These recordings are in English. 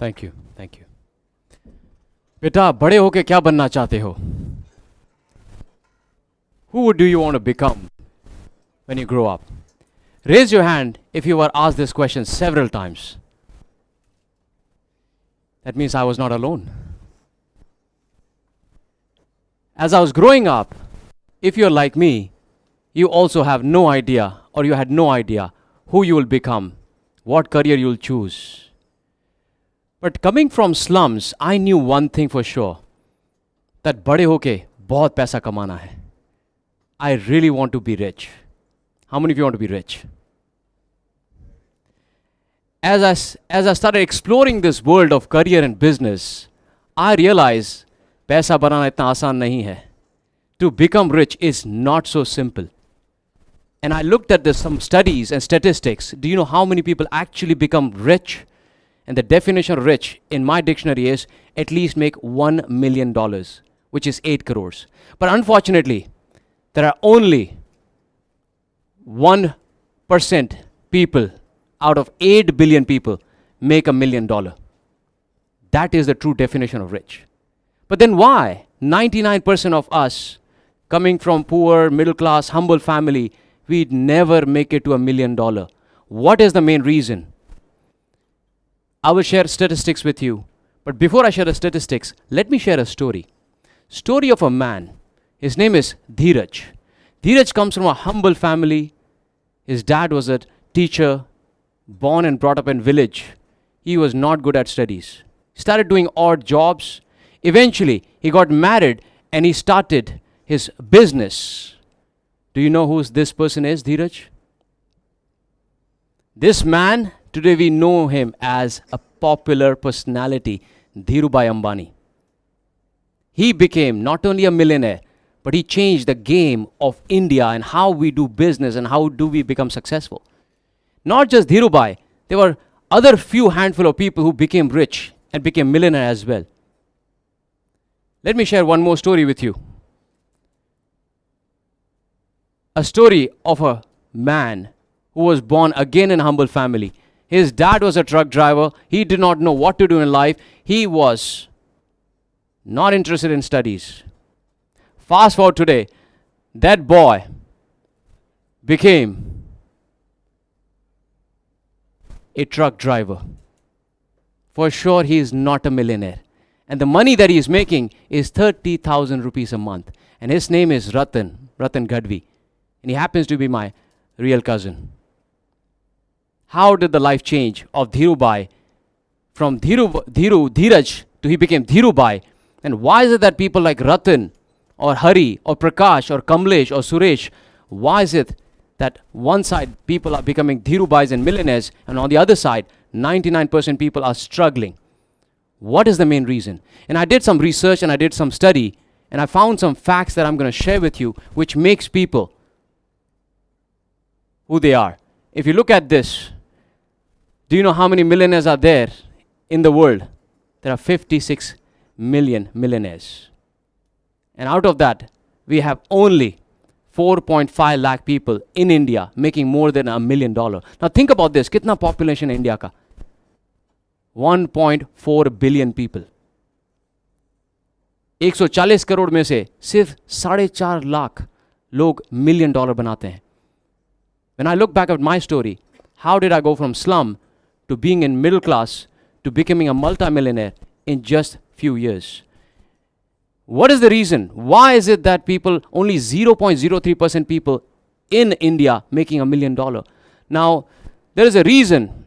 Thank you बेटा, बड़े होके क्या बनना चाहते हो? Who do you want to become when you grow up? Raise your hand if you were asked this question several times. That means I was not alone. As I was growing up, if you're like me, you also have no idea, or you had no idea who you will become, what career you'll choose. But coming from slums, I knew one thing for sure, that बड़े होके बहुत पैसा कमाना है. I really want to be rich. How many of you want to be rich? As I started exploring this world of career and business, I realized पैसा बनाना इतना आसान नहीं है. To become rich is not so simple. And I looked at some studies and statistics. Do you know how many people actually become rich? And the definition of rich in my dictionary is at least make $1 million, which is 8 crores. But unfortunately, there are only 1% people out of 8 billion people make $1 million. That is the true definition of rich. But then why 99% of us coming from poor, middle class, humble family, we'd never make it to $1 million? What is the main reason? I will share statistics with you. But before I share the statistics, let me share a story. Story of a man. His name is Dheeraj. Dheeraj comes from a humble family. His dad was a teacher, born and brought up in village. He was not good at studies. He started doing odd jobs. Eventually, he got married and he started his business. Do you know who this person is, Dheeraj? This man, today we know him as a popular personality, Dhirubhai Ambani. He became not only a millionaire, but he changed the game of India and how we do business and how do we become successful. Not just Dhirubhai, there were other few handful of people who became rich and became millionaire as well. Let me share one more story with you. A story of a man who was born again in a humble family. His dad was a truck driver. He did not know what to do in life. He was not interested in studies. Fast forward today, that boy became a truck driver. For sure, he is not a millionaire. And the money that he is making is 30,000 rupees a month. And his name is Ratan Gadhvi. And he happens to be my real cousin. How did the life change of Dhirubhai from Dheeraj to he became Dhirubhai? And why is it that people like Ratan or Hari or Prakash or Kamlesh or Suresh, why is it that one side people are becoming Dhirubhais and millionaires and on the other side 99% people are struggling? What is the main reason? And I did some research and I did some study and I found some facts that I'm going to share with you which makes people who they are. If you look at this, do you know how many millionaires are there in the world? There are 56 million millionaires. And out of that, we have only 4.5 lakh people in India making more than $1 million. Now think about this. Kitna population India ka? 1.4 billion people. 140 crore में से सिर्फ 4.5 लाख लोग $1 million बनाते हैं. When I look back at my story, how did I go from slum to being in middle class to becoming a multimillionaire in just few years? What is the reason? Why is it that people, only 0.03% people in India making $1 million? Now, there is a reason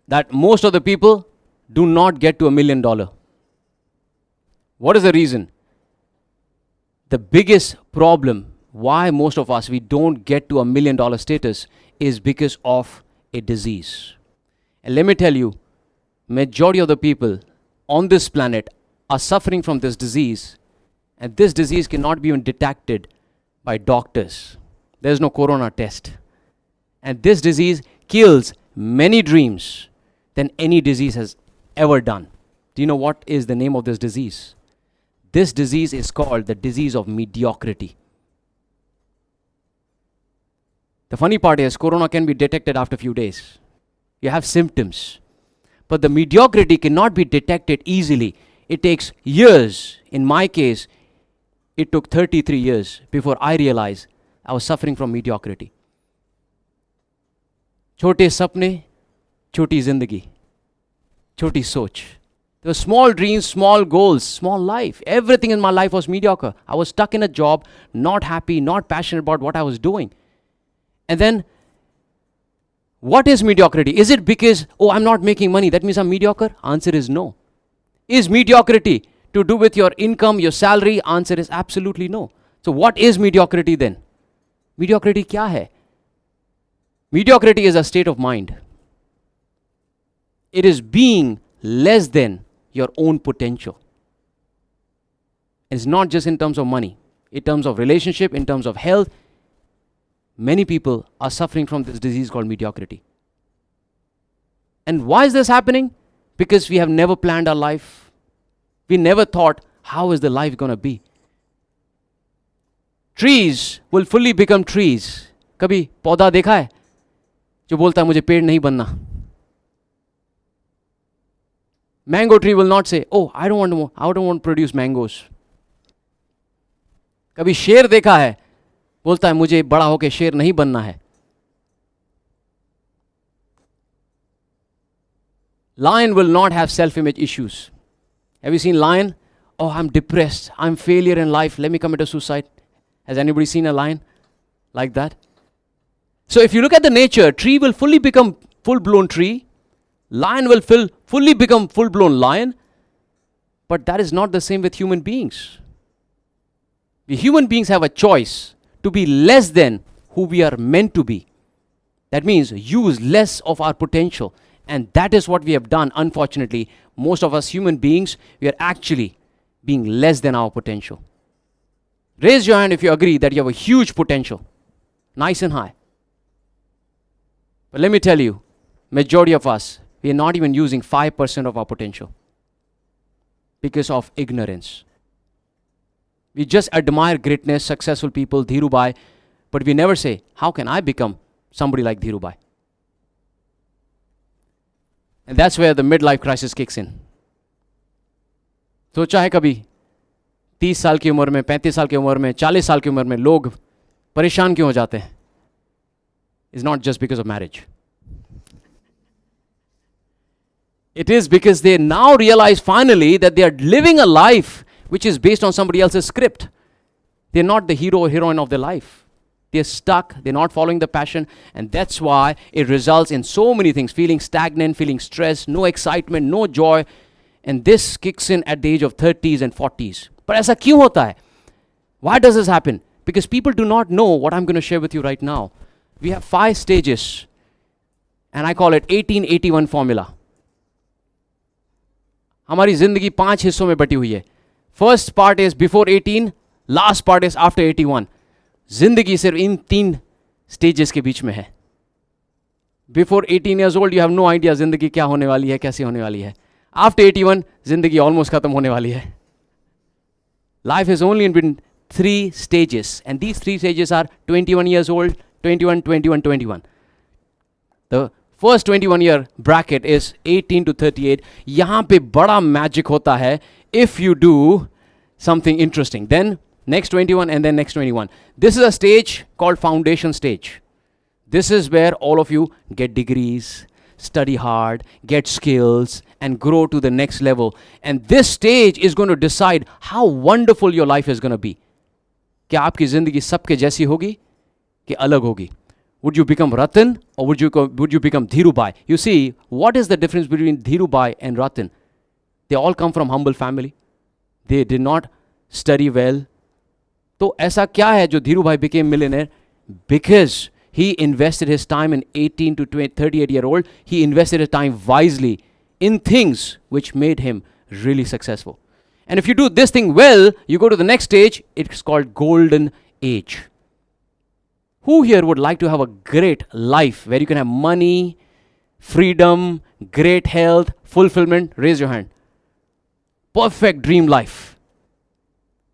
that most of the people do not get to $1 million. What is the reason? The biggest problem why most of us, we don't get to $1 million status is because of a disease. And let me tell you, majority of the people on this planet are suffering from this disease, and this disease cannot be even detected by doctors. There is no corona test. And this disease kills many dreams than any disease has ever done. Do you know what is the name of this disease? This disease is called the disease of mediocrity. The funny part is corona can be detected after a few days. You have symptoms. But the mediocrity cannot be detected easily. It takes years. In my case, it took 33 years before I realized I was suffering from mediocrity. छोटे सपने, छोटी जिंदगी, छोटी सोच. There were small dreams, small goals, small life. Everything in my life was mediocre. I was stuck in a job, not happy, not passionate about what I was doing. And then, what is mediocrity? Is it because, oh, I'm not making money, that means I'm mediocre? Answer is no. Is mediocrity to do with your income, your salary? Answer is absolutely no. So what is mediocrity then? Mediocrity kya hai? Mediocrity is a state of mind. It is being less than your own potential. It's not just in terms of money, in terms of relationship, in terms of health. Many people are suffering from this disease called mediocrity. And why is this happening? Because we have never planned our life. We never thought, how is the life going to be? Trees will fully become trees. कभी पौधा देखा है जो बोलता है मुझे पेड़ नहीं बनना? Mango tree will not say, oh, I don't want to produce mangoes. कभी शेर देखा है बोलता है मुझे बड़ा होके शेर नहीं बनना है. Lion will not have self-image issues. Have you seen lion? Oh, I'm depressed. I'm failure in life. Let me commit a suicide. Has anybody seen a lion like that? So if you look at the nature, tree will fully become full-blown tree. Lion will fully become full-blown lion. But that is not the same with human beings. We human beings have a choice to be less than who we are meant to be. That means use less of our potential. And that is what we have done, unfortunately. Most of us human beings, we are actually being less than our potential. Raise your hand if you agree that you have a huge potential. Nice and high. But let me tell you, majority of us, we are not even using 5% of our potential because of ignorance. We just admire greatness, successful people, Dhirubai, but we never say, how can I become somebody like Dhirubai? And that's where the midlife crisis kicks in. सोचा है कभी 30 साल की उम्र में, 35 साल की उम्र में, 40 साल की उम्र में लोग परेशान क्यों हो जाते हैं? It's not just because of marriage. It is because they now realize finally that they are living a life which is based on somebody else's script. They're not the hero or heroine of their life. They're stuck, they're not following the passion, and that's why it results in so many things, feeling stagnant, feeling stressed, no excitement, no joy, and this kicks in at the age of 30s and 40s. But ऐसा क्यों होता है? Why does this happen? Because people do not know what I'm going to share with you right now. We have 5 stages, and I call it 1881 formula. हमारी जिंदगी 5 हिस्सों में बटी हुई है. First part is before 18, last part is after 81. जिंदगी सिर्फ इन 3 stages के बीच में है. Before 18 years old, you have no idea जिंदगी क्या होने वाली है, कैसे होने वाली है. After 81, जिंदगी almost खत्म होने वाली है. Life is only in between 3 stages, and these 3 stages are 21 years old, 21, 21, 21. The first 21-year bracket is 18 to 38. यहाँ पे बड़ा magic होता है if you do something interesting. Then next 21 and then next 21. This is a stage called foundation stage. This is where all of you get degrees, study hard, get skills, and grow to the next level. And this stage is going to decide how wonderful your life is going to be. क्या आपकी जिंदगी सबके जैसी होगी कि अलग होगी? Would you become Ratan or would you become Dhirubai? You see, what is the difference between Dhirubai and Ratan? They all come from humble family. They did not study well. तो ऐसा क्या है जो Dhirubai became millionaire? Because he invested his time in 18 to 38-year-old. He invested his time wisely in things which made him really successful. And if you do this thing well, you go to the next stage. It's called golden age. Who here would like to have a great life where you can have money, freedom, great health, fulfillment? Raise your hand. Perfect dream life.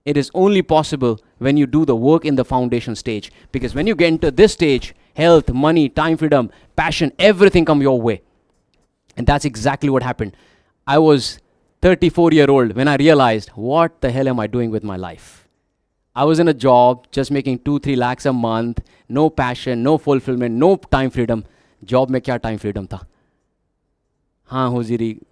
It is only possible when you do the work in the foundation stage. Because when you get into this stage, health, money, time, freedom, passion, everything come your way. And that's exactly what happened. I was 34-year-old when I realized, what the hell am I doing with my life? I was in a job just making 2-3 lakhs a month, no passion, no fulfillment, no time freedom. Job mein kya time freedom tha? Haan huziri.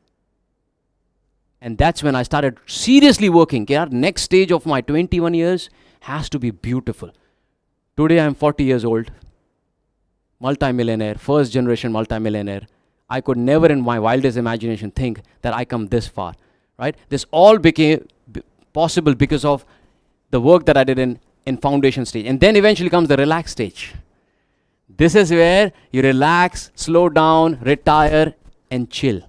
And that's when I started seriously working. Yaar, next stage of my 21 years has to be beautiful. Today I'm 40 years old, multi-millionaire, first generation multi-millionaire. I could never in my wildest imagination think that I come this far, right? This all became possible because of the work that I did in foundation stage. And then eventually comes the relax stage. This is where you relax, slow down, retire, and chill.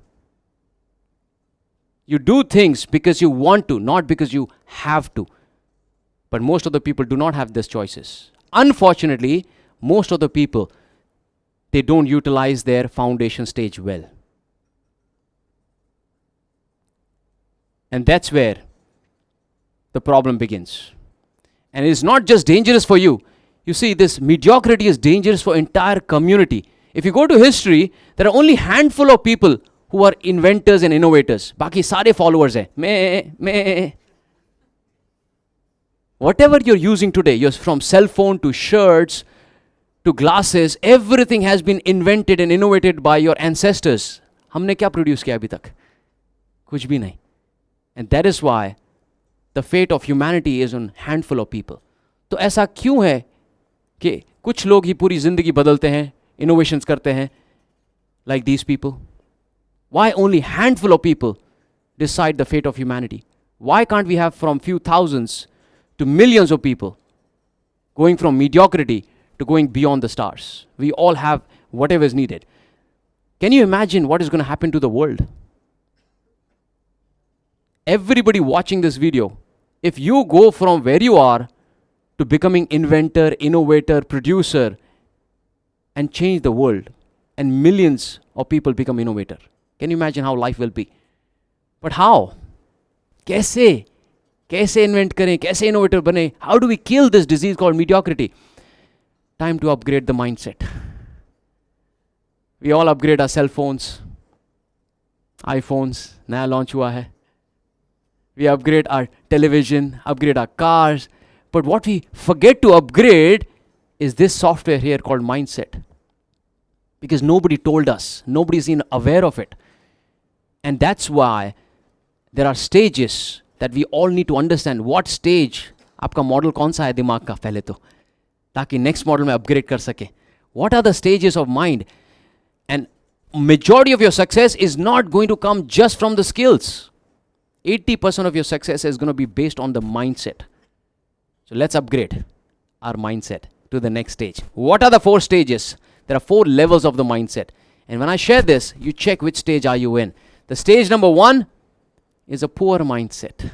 You do things because you want to, not because you have to. But most of the people do not have these choices. Unfortunately, most of the people, they don't utilize their foundation stage well. And that's where the problem begins. And it's not just dangerous for you. You see, this mediocrity is dangerous for entire community. If you go to history, there are only handful of people who are inventors and innovators. Baki sare followers hai. Me. Whatever you're using today, you're from cell phone to shirts to glasses, everything has been invented and innovated by your ancestors. हमने क्या produce किया अभी तक? कुछ भी नहीं. And that is why the fate of humanity is on handful of people. तो ऐसा क्यों है कि कुछ लोग ही पूरी जिंदगी बदलते हैं, innovations करते हैं, like these people? Why only handful of people decide the fate of humanity? Why can't we have from few thousands to millions of people going from mediocrity to going beyond the stars? We all have whatever is needed. Can you imagine what is going to happen to the world? Everybody watching this video, if you go from where you are to becoming inventor, innovator, producer, and change the world, and millions of people become innovator, can you imagine how life will be? But how? कैसे invent करें, कैसे innovator बने? How do we kill this disease called mediocrity? Time to upgrade the mindset. We all upgrade our cell phones, iPhones, नया launch हुआ है. We upgrade our television, upgrade our cars. But what we forget to upgrade is this software here called mindset. Because nobody told us, nobody's even aware of it. And that's why there are stages that we all need to understand. What stage आपका model कौन सा है दिमाग का पहले तो, ताकि next model में upgrade कर सके. What are the stages of mind? And majority of your success is not going to come just from the skills. 80% of your success is going to be based on the mindset. So let's upgrade our mindset to the next stage. What are the 4 stages? There are 4 levels of the mindset. And when I share this, you check which stage are you in. The stage number 1 is a poor mindset.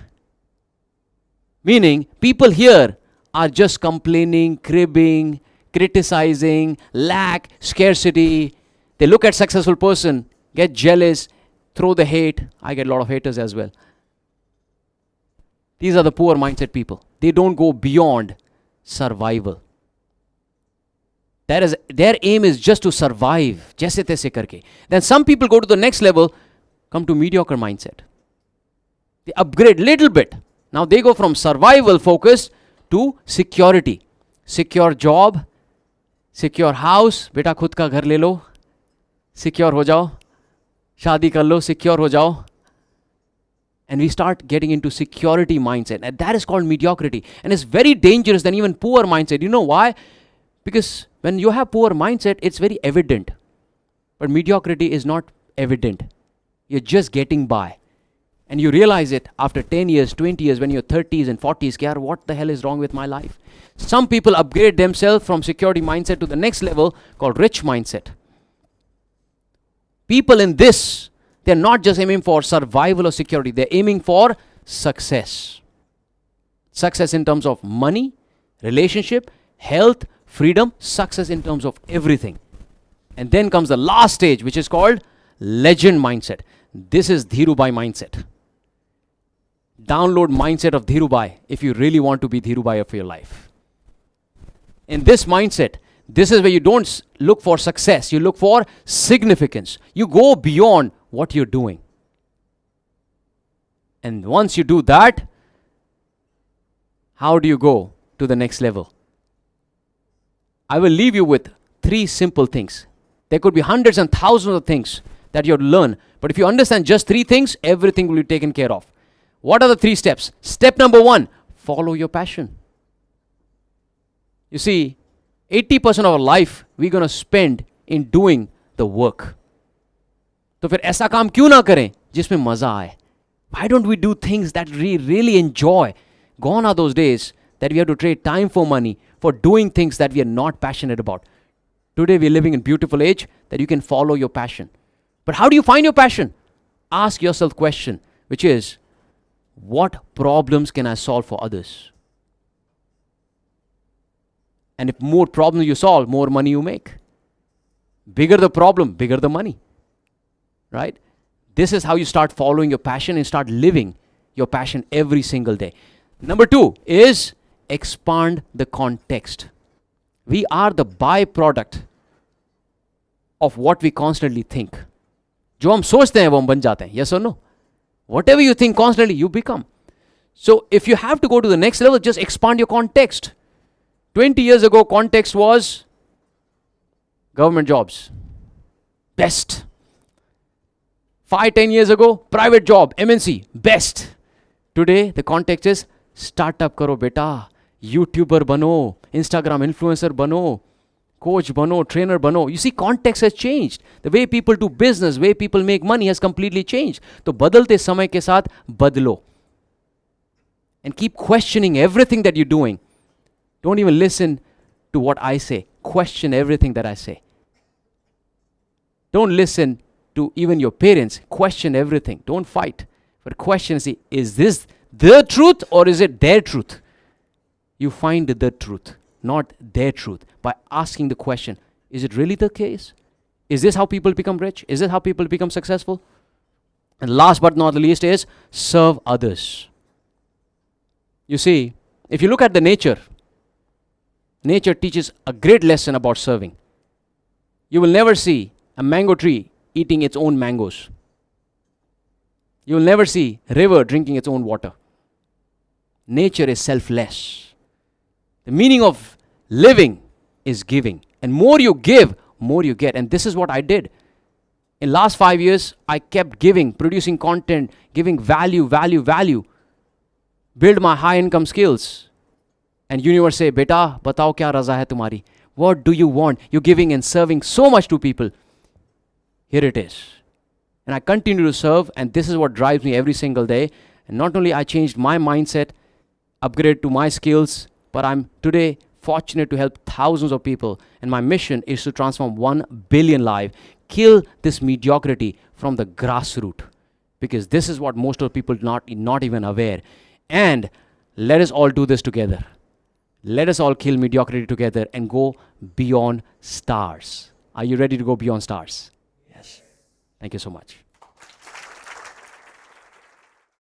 Meaning, people here are just complaining, cribbing, criticizing, lack, scarcity. They look at successful person, get jealous, throw the hate. I get a lot of haters as well. These are the poor mindset people. They don't go beyond survival. Their aim is just to survive. जैसे तैसे करके. Then some people go to the next level, come to mediocre mindset. They upgrade little bit. Now they go from survival focused to security. Secure job, secure house. बेटा खुद का घर ले लो. Secure हो जाओ. शादी कर लो. Secure हो जाओ. And we start getting into security mindset. And that is called mediocrity. And it's very dangerous than even poor mindset. You know why? Because when you have poor mindset, it's very evident. But mediocrity is not evident. You're just getting by. And you realize it after 10 years, 20 years, when you're 30s and 40s. Yaar, what the hell is wrong with my life? Some people upgrade themselves from security mindset to the next level called rich mindset. People in this, they're not just aiming for survival or security. They're aiming for success. Success in terms of money, relationship, health, freedom, success in terms of everything. And then comes the last stage, which is called legend mindset. This is Dhirubai mindset. Download mindset of Dhirubai if you really want to be Dhirubai of your life. In this mindset, This is where you don't look for success, you look for significance. You go beyond what you're doing. And once you do that, how do you go to the next level? I will leave you with 3 simple things. There could be hundreds and thousands of things that you have to learn. But if you understand just 3 things, everything will be taken care of. What are the 3 steps? Step number 1, follow your passion. You see, 80% of our life we're going to spend in doing the work. तो फिर ऐसा काम क्यों ना करें जिसमें मजा आए? Why don't we do things that we really enjoy? Gone are those days that we have to trade time for money for doing things that we are not passionate about. Today we are living in a beautiful age that you can follow your passion. But how do you find your passion? Ask yourself a question, which is, what problems can I solve for others? And if more problems you solve, more money you make. Bigger the problem, bigger the money. Right? This is how you start following your passion and start living your passion every single day. Number 2 is expand the context. We are the byproduct of what we constantly think. जो हम सोचते हैं वो हम बन जाते हैं. Yes or no? Whatever you think constantly, you become. So if you have to go to the next level, just expand your context. 20 years ago, context was government jobs. Best. 5-10 years ago, private job, MNC, best. Today, the context is startup karo beta, YouTuber bano, Instagram influencer bano, coach bano, trainer bano. You see, context has changed. The way people do business, way people make money has completely changed. तो बदलते समय के साथ बदलो. And keep questioning everything that you're doing. Don't even listen to what I say. Question everything that I say. Don't listen to even your parents. Question everything. Don't fight. But question, see, is this the truth or is it their truth? You find the truth, not their truth, by asking the question, is it really the case? Is this how people become rich? Is this how people become successful? And last but not the least is serve others. You see, if you look at the nature teaches a great lesson about serving. You will never see a mango tree eating its own mangoes. You will never see a river drinking its own water. Nature is selfless. The meaning of living is giving. And more you give, more you get. And this is what I did. In last 5 years, I kept giving, producing content, giving value. Build my high income skills. And universe say, beta, batao kya raza hai tumhari? What do you want? You're giving and serving so much to people. Here it is. And I continue to serve, and this is what drives me every single day. And not only I changed my mindset, upgrade to my skills, but I'm today fortunate to help thousands of people. And my mission is to transform 1 billion lives, kill this mediocrity from the grassroots. Because this is what most of the people not even aware. And let us all do this together. Let us all kill mediocrity together and go beyond stars. Are you ready to go beyond stars? Yes. Thank you so much.